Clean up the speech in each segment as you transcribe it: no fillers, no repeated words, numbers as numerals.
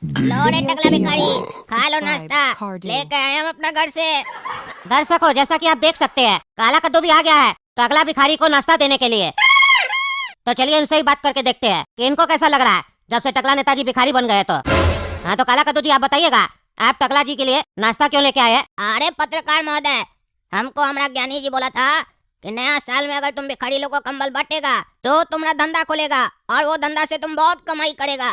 लो रे टकला भिखारी, खा लो नाश्ता, लेके आए हम अपना घर से। दर्शकों, जैसा कि आप देख सकते हैं, काला कद्दू भी आ गया है टकला भिखारी को नाश्ता देने के लिए। तो चलिए इनसे ही बात करके देखते हैं कि इनको कैसा लग रहा है जब से टकला नेताजी भिखारी बन गए। तो हाँ, तो काला कद्दू जी, आप बताइएगा, आप टकला जी के लिए नाश्ता क्यों लेके आए हैं? अरे पत्रकार महोदय, हमको हमारा ज्ञानी जी बोला था कि नया साल में अगर तुम भिखारी लोग को कंबल बांटेगा तो तुम्हारा धंधा खुलेगा और वो धंधा से तुम बहुत कमाई करेगा।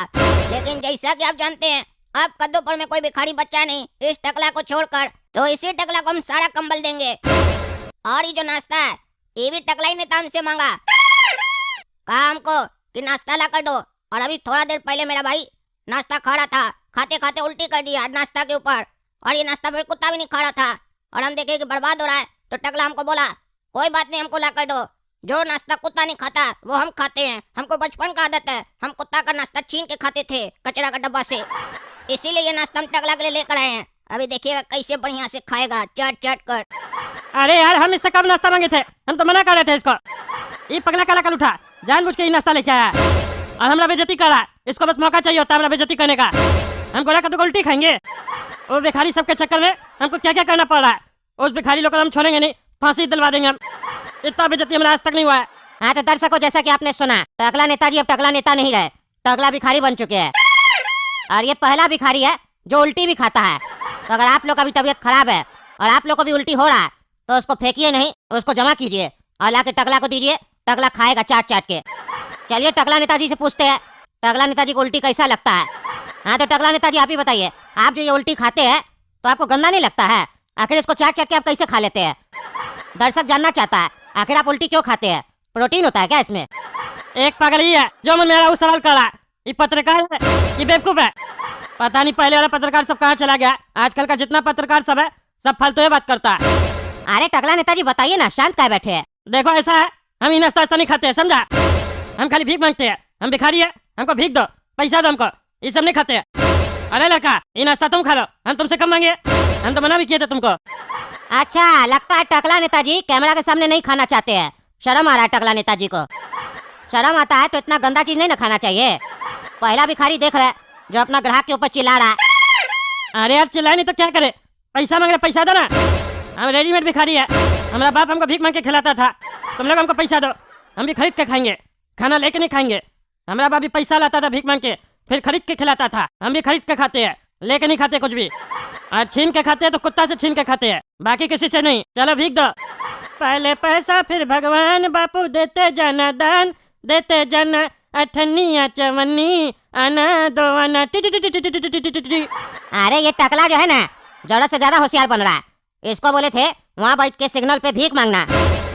लेकिन जैसा कि आप जानते हैं, अब कद्दूपुर में कोई भिखारी बच्चा नहीं इस टकला को छोड़कर, तो इसी टकला को हम सारा कंबल देंगे। और ये जो नाश्ता है, ये भी टकला ही नेता हमसे मांगा, कहा हमको कि नाश्ता ला कर दो। और अभी थोड़ा देर पहले मेरा भाई नाश्ता खा रहा था, खाते खाते उल्टी कर दिया नाश्ता के ऊपर। और ये नाश्ता फिर कुत्ता भी नहीं खा रहा था और हम देखे कि बर्बाद हो रहा है, तो टकला हमको बोला कोई बात नहीं, हमको ला कर दो, जो नाश्ता कुत्ता नहीं खाता वो हम खाते हैं, हमको बचपन का आदत है, हम कुत्ता का नाश्ता छीन के खाते थे कचरा का डब्बा से, इसीलिए ये नाश्ता हम टकला के लिए लेकर आए हैं। अभी देखिएगा कैसे बढ़िया से खाएगा चट चट कर। अरे यार, हम इससे कब नाश्ता मांगे थे? हम तो मना कर रहे थे इसको। ये पगला काला कल उठा जानबूझ के ये नाश्ता लेके आया और हमरा बेइज्जती कर रहा है। इसको बस मौका चाहिए होता है हमरा बेइज्जती करने का। हम गोला कद्दू को उल्टी खाएंगे। वो भिखारी सबके चक्कर में हमको क्या क्या करना पड़ रहा है। उस भिखारी लोग को हम छोड़ेंगे नहीं, फांसी दिलवा देंगे हम। इतना बेइज्जती हमारा आज तक नहीं हुआ है। हाँ, तो दर्शकों, जैसा कि आपने सुना, टकला नेताजी अब टकला नेता नहीं रहे, टकला भिखारी बन चुके हैं। और ये पहला भिखारी है जो उल्टी भी खाता है। तो अगर आप लोग का भी तबीयत खराब है और आप लोग को भी उल्टी हो रहा है तो उसको फेंकिए नहीं, उसको जमा कीजिए और लाके टकला को दीजिए, टकला खाएगा चाट चाट के। चलिए टकला नेताजी से पूछते हैं, टकला नेताजी को उल्टी कैसा लगता है। हाँ, तो टकला नेताजी आप ही बताइए, आप जो ये उल्टी खाते हैं तो आपको गंदा नहीं लगता है? आखिर इसको चाट चाट के आप कैसे खा लेते हैं? दर्शक जानना चाहता है, आखिर आप उल्टी क्यों खाते हैं? प्रोटीन होता है क्या इसमें? एक पागल ही है जो मन में आ रहा है वो सवाल कर रहा है। ये पत्रकार है, ये बेवकूफ है। पता नहीं पहले वाला पत्रकार सब कहाँ चला गया। आजकल का जितना पत्रकार सब है सब फालतू ही बात करता है। अरे टकला नेताजी बताइए ना, शांत काय बैठे हैं? देखो ऐसा है, हम ये नाश्ता नहीं खाते हैं, समझा? हम खाली भीख मांगते हैं। हम भिखारी है, हमको भीख दो, पैसा दो हमको, ये सब नहीं खाते हैं। अरे लड़का, ये नाश्ता तुम खा लो, हम तुमसे कम मांगे, हम तो मना भी किए थे तुमको। अच्छा, लगता है टकला नेताजी कैमरा के सामने नहीं खाना चाहते हैं, शर्म आ रहा है टकला नेताजी को। शर्म आता है तो इतना गंदा चीज नहीं ना खाना चाहिए। पहला भिखारी देख रहा है जो अपना ग्राहक के ऊपर चिल्ला रहा है। अरे यार, चिल्लाए नहीं तो क्या करे, पैसा मांग रहे, पैसा दो ना। हम रेडीमेड भिखारी है, हमारा बाप हमको भीख मांग के खिलाता था। तुम लोग हमको पैसा दो, हम भी खरीद के खाएंगे, खाना लेके नहीं खाएंगे। हमारा बाप भी पैसा लाता था भीख मांग के, फिर खरीद के खिलाता था। हम भी खरीद के खाते हैं, लेके नहीं खाते कुछ भी। और छीन के खाते हैं तो कुत्ता से छीन के खाते हैं, बाकी किसी से नहीं। चलो भीख दो। पहले पैसा फिर भगवान, बापू देते जाना दान, देते जाना अठन्निया चवन्नी, आना दो आना T T T T T T T T T. अरे ये टकला जो है ना, जरूरत से ज्यादा होशियार बन रहा है। इसको बोले थे वहाँ बैठ के सिग्नल पे भीख मांगना,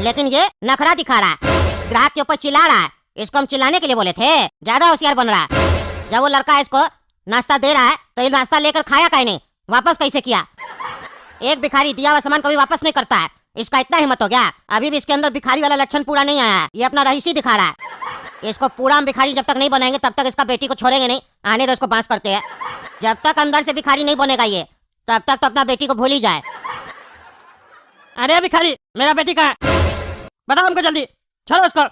लेकिन ये नखरा दिखा रहा है, ग्राहक के ऊपर चिल्ला रहा है। इसको हम चिल्लाने के लिए बोले थे, ज्यादा होशियार बन रहा है। जब वो लड़का इसको नाश्ता दे रहा है तो ये नाश्ता लेकर खाया कहीं नहीं, वापस कैसे किया? एक भिखारी दिया हुआ सामान कभी वापस नहीं करता है, इसका इतना हिम्मत हो गया। अभी भी इसके अंदर भिखारी वाला लक्षण पूरा नहीं आया है, ये अपना रईसी दिखा रहा है। इसको पूरा हम भिखारी जब तक नहीं बनाएंगे तब तक इसका बेटी को छोड़ेंगे नहीं। आने दो, इसको बांस करते हैं। जब तक अंदर से भिखारी नहीं बनेगा ये, तब तक तो अपना बेटी को भूल ही जाए। अरे भिखारी, मेरा बेटी कहाँ है? बताओ हमको जल्दी, छोड़ो उसको।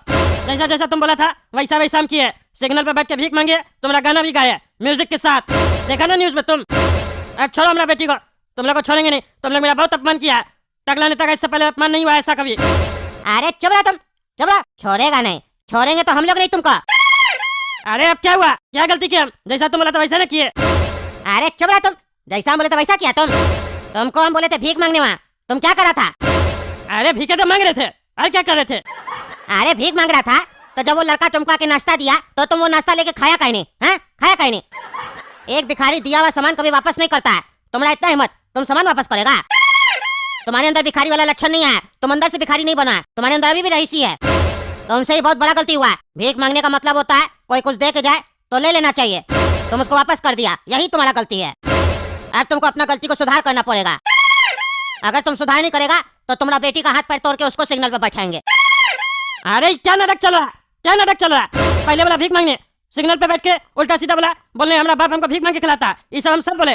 जैसा जैसा तुम बोला था वैसा वैसा हम किए, सिग्नल पे बैठ के भीख मांगे, तुम्हारा गाना भी गाया म्यूजिक के साथ, देखा ना न्यूज में तुम। अब छोड़ो हमारा बेटी को, तुम लोग को छोड़ेंगे नहीं। तुम लोग मेरा बहुत अपमान किया, टकला नेता का इससे पहले अपमान नहीं हुआ ऐसा कभी। अरे चुप रहा तुम, चुप रहा। छोड़ेगा नहीं, छोड़ेंगे तो हम लोग नहीं तुमको। अरे अब क्या हुआ, क्या गलती की हम? जैसा तुम बोला था वैसा ना किए। अरे चुप रहा तुम, जैसा हम बोले थे वैसा किया तुमको हम बोले थे भीख मांगने, वहाँ तुम क्या कर रहा था? अरे भीखे तो मांग रहे थे, और क्या कर रहे थे? अरे भीख मांग रहा था तो जब वो लड़का तुमको आके नाश्ता दिया तो तुम वो नाश्ता लेके खाया कहीं नहीं, हैं? खाया कहीं नहीं। एक भिखारी दिया हुआ सामान कभी वापस नहीं करता है, तुम्हारा इतना हिम्मत, तुम सामान वापस करेगा? तुम्हारे अंदर भिखारी वाला लक्षण नहीं आया, तुम अंदर से भिखारी नहीं बना है, तुम्हारे अंदर अभी भी रईसी है। तुमसे ही बहुत बड़ा गलती हुआ है। भीख मांगने का मतलब होता है कोई कुछ दे के जाए तो ले लेना चाहिए, तुम उसको वापस कर दिया, यही तुम्हारा गलती है। अब तुमको अपना गलती को सुधार करना पड़ेगा। अगर तुम सुधार नहीं करेगा तो तुम्हारा बेटी का हाथ पैर तोड़ के उसको सिग्नल पे बैठाएंगे। अरे क्या नाटक चल रहा है, क्या नाटक चल रहा है? पहले वाला भीख मांगने, सिग्नल पे बैठ के उल्टा सीधा बोला, बोलने हमारा बाप हमको भीख मांग के खिलाता, ये सब हम सब बोले।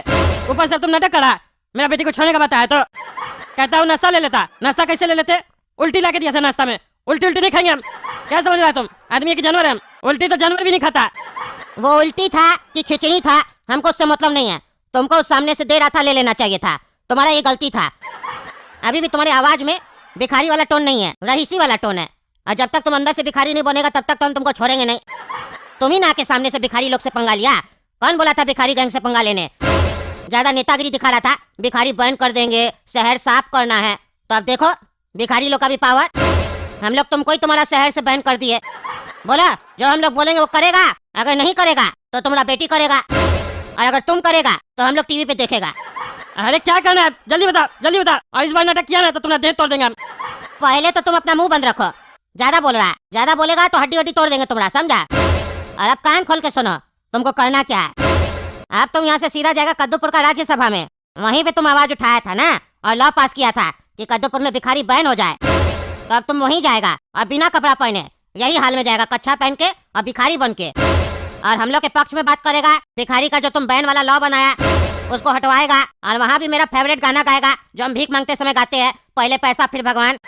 ऊपर से तुम नाटक करा, मेरा बेटी को छोड़ने का बताया तो कहता हूँ नाश्ता ले लेता। नाश्ता कैसे ले लेते? उल्टी ला के दिया था नाश्ता में, उल्टी उल्टी नहीं खाएंगे हम। क्या समझ रहा है तुम? आदमी की जानवर है हम, उल्टी तो जानवर भी नहीं खाता। वो उल्टी था कि खिचड़ी था हमको उससे मतलब नहीं है। तुमको उस सामने से दे रहा था, ले लेना चाहिए था। तुम्हारा ये गलती था। अभी भी तुम्हारी आवाज में भिखारी वाला टोन नहीं है, रईसी वाला टोन है। और जब तक तुम अंदर से भिखारी नहीं बनेगा तब तक तो हम तुमको छोड़ेंगे नहीं। तुम ही ना के सामने से भिखारी लोग से पंगा लिया। कौन बोला था भिखारी गैंग से पंगा लेने? ज्यादा नेतागिरी दिखा रहा था, भिखारी बैन कर देंगे, शहर साफ करना है। तो अब देखो भिखारी लोग का भी पावर। हम लोग तुमको ही तुम्हारा शहर से बैन कर दिए। बोला जो हम लोग बोलेंगे वो करेगा, अगर नहीं करेगा तो तुम्हारा बेटी करेगा, और अगर तुम करेगा तो हम लोग टीवी पे देखेगा। अरे क्या करना है, जल्दी बताओ जल्दी बताओ। और इस बार नाटक किया ना तो तुम्हारा देह तोड़ देंगे हम। पहले तो तुम अपना मुंह बंद रखो। ज्यादा बोल रहा है, ज्यादा बोलेगा तो हड्डी हड्डी तोड़ देंगे तुम्हारा, समझा? और अब कान खोल के सुनो, तुमको करना क्या है। अब तुम यहाँ से सीधा जाएगा कद्दूपुर का राज्यसभा में। वहीं पे तुम आवाज उठाया था ना और लॉ पास किया था कि कद्दूपुर में भिखारी बैन हो जाए। तो अब तुम वहीं जाएगा और बिना कपड़ा पहने यही हाल में जाएगा, कच्छा पहन के और भिखारी बन के, और हम लोग के पक्ष में बात करेगा। भिखारी का जो तुम बैन वाला लॉ बनाया उसको हटवाएगा, और वहाँ भी मेरा फेवरेट गाना गाएगा जो हम भीख मांगते समय गाते हैं, पहले पैसा फिर भगवान।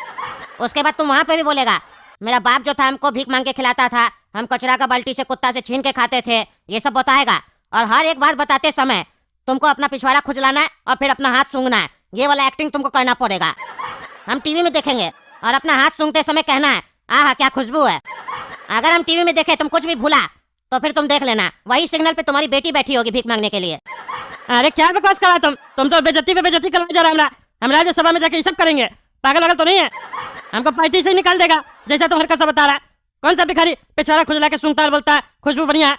उसके बाद तुम वहाँ पे भी बोलेगा मेरा बाप जो था हमको भीख मांग के खिलाता था, हम कचरा का बाल्टी से कुत्ता से छीन के खाते थे, ये सब बताएगा। और हर एक बात बताते समय तुमको अपना पिछवाड़ा खुजलाना है और फिर अपना हाथ सूंघना है। ये वाला एक्टिंग तुमको करना पड़ेगा। हम टीवी में देखेंगे और अपना हाथ सूंघते समय कहना है आहा क्या खुशबू है। अगर हम टीवी में देखे तुम कुछ भी भूला तो फिर तुम देख लेना, वही सिग्नल पे तुम्हारी बेटी बैठी होगी भीख मांगने के लिए। अरे क्या बकवास करा तुम तो बेइज्जती पे बेइज्जती करने जा रहा है। हम राज्यसभा में जाके ये सब करेंगे, पागल वागल तो नहीं है? हमको पार्टी से ही निकाल देगा जैसा तुम हरकत से बता रहा है। कौन सा भिखारी पिछवाड़ा खुजला के सूंघता है, बोलता है खुशबू बढ़िया है?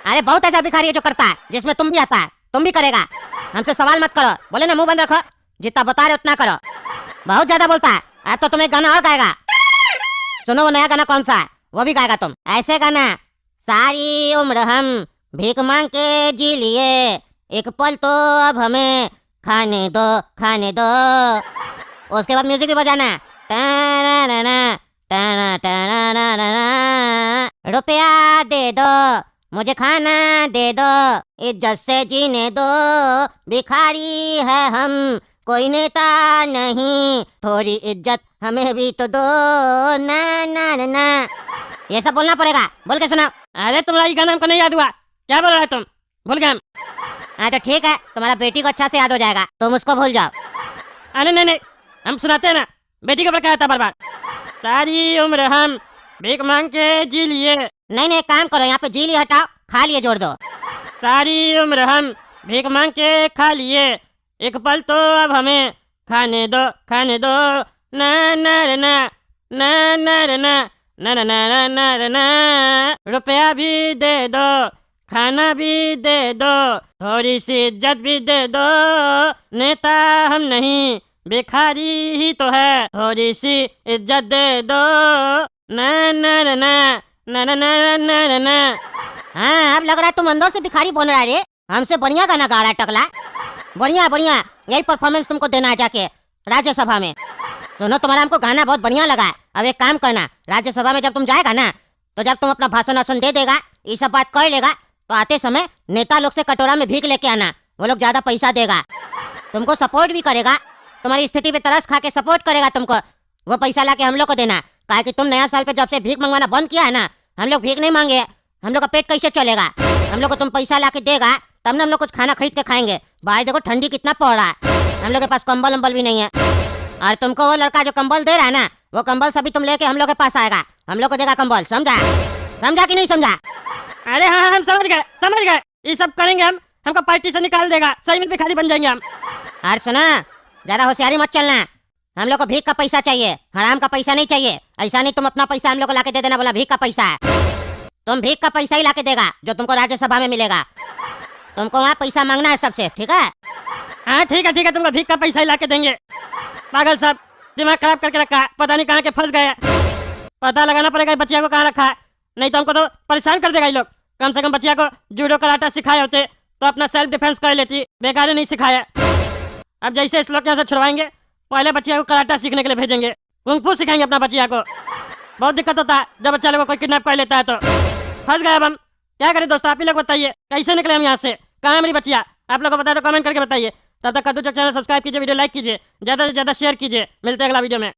अरे बहुत ऐसा भिखारी है जो करता है, जिसमें तुम भी आता है, तुम भी करेगा। हमसे सवाल मत करो, बोले ना मुंह बंद रखो, जितना बता रहे उतना करो। बहुत ज्यादा बोलता है। अब तो तुम्हें गाना और गाएगा, सुनो वो नया गाना कौन सा है वो भी गाएगा। तुम ऐसे गाना, सारी उम्र हम भीख मांग के जी लिए, एक पल तो अब हमें खाने दो खाने दो। उसके बाद म्यूजिक भी बजाना है, रुपया दे दो मुझे खाना दे दो, इज्जत से जीने दो, भिखारी है हम कोई नेता नहीं, थोड़ी इज्जत हमें भी तो दो ना ना ना ना। ये सब बोलना पड़ेगा, बोल के सुनाओ। अरे तुम्हारा ये गाना हमको नहीं याद हुआ, क्या बोल रहा है तुम? भूल गए हम। हाँ तो ठीक है, तुम्हारा बेटी को अच्छा से याद हो जाएगा, तुम उसको भूल जाओ। अरे नहीं नहीं, हम सुनाते हैं ना, बेटी के ऊपर क्या था बार-बार। सारी उम्र हम भीख मांग के जी लिए। नहीं नहीं, काम करो, यहाँ पे जी लिए हटाओ, खा लिए जोड़ दो। सारी उम्र हम भीख मांग के खा लिए, एक पल तो अब हमें खाने दो ना ना रे ना ना ना रे ना ना ना ना ना रे ना, रुपया भी दे दो खाना भी दे दो, थोड़ी सी इज्जत भी दे दो, नेता हम नहीं भिखारी ही तो है, थोड़ी सी इज्जत दे दो ना ना ना ना ना ना ना ना ना ना। हाँ अब लग रहा है तुम अंदर से भिखारी बन रहा है रे। हमसे बढ़िया गाना गा रहा है टकला, बढ़िया बढ़िया, यही परफॉर्मेंस तुमको देना है जाके राज्यसभा में। सुनो तुम्हारा हमको गाना बहुत बढ़िया लगा है। अब एक काम करना, राज्यसभा में जब तुम जाएगा ना तो जब तुम अपना भाषण वाषण दे देगा, ये सब बात कर लेगा, तो आते समय नेता लोग से कटोरा में भीख लेके आना, वो लोग ज्यादा पैसा देगा, तुमको सपोर्ट भी करेगा, तुम्हारी स्थिति पे तरस खा के सपोर्ट करेगा तुमको। वो पैसा ला के हम लोग को देना, काहे कि तुम नया साल पे जब से भीख मंगवाना बंद किया है ना, हम लोग भीख नहीं मांगे, हम लोग का पेट कैसे चलेगा? हम लोग को तुम पैसा ला के देगा तब ना हम लोग कुछ खाना खरीद के खाएंगे। बाहर देखो ठंडी कितना पड़ रहा है, हम लोग के पास कंबल वंबल भी नहीं है, और तुमको वो लड़का जो कंबल दे रहा है ना, वो कंबल सभी तुम लेके हम लोग के पास आएगा, हम लोग को देगा कंबल, समझा? समझा कि नहीं समझा? अरे हाँ हम समझ गए, ये सब करेंगे हम, हमको पार्टी से निकाल देगा, सही में भिखारी बन जाएंगे हम। और सुना, ज्यादा होशियारी मत चलना, हम लोग को भीख का पैसा चाहिए, हराम का पैसा नहीं चाहिए। ऐसा नहीं तुम अपना पैसा हम लोग को लाके दे देना, बोला भीख का पैसा है, तुम भीख का पैसा ही लाके देगा जो तुमको राज्यसभा में मिलेगा। तुमको वहाँ पैसा मांगना है सबसे, ठीक है? हाँ ठीक है, तुमको भीख का पैसा ही लाके देंगे। पागल सब दिमाग खराब करके रखा है, पता नहीं कहाँ के फंस गए। पता लगाना पड़ेगा बच्चिया को कहाँ रखा है, नहीं तो हमको तो परेशान कर देगा ये लोग। कम से कम बच्चिया को जूडो कराटा सिखाए होते तो अपना सेल्फ डिफेंस कर लेती, बेकार नहीं सिखाया। अब जैसे इस लोग यहाँ से छुड़वाएंगे, पहले बच्चिया को कराटा सीखने के लिए भेजेंगे, कुंग फू सिखाएंगे अपना बच्चिया को। बहुत दिक्कत होता है जब बच्चा लोग को कोई किडनैप कर लेता है तो। फंस गए अब हम, क्या करें दोस्तों? आप ही लोग बताइए कैसे निकले हम यहाँ से, कहाँ है मेरी बच्चिया? आप लोग को बताए तो कमेंट करके बताइए। तब तक कद्दू चक चैनल सब्सक्राइब कीजिए, वीडियो लाइक कीजिए, ज़्यादा से ज़्यादा शेयर कीजिए। मिलते हैं अगला वीडियो में।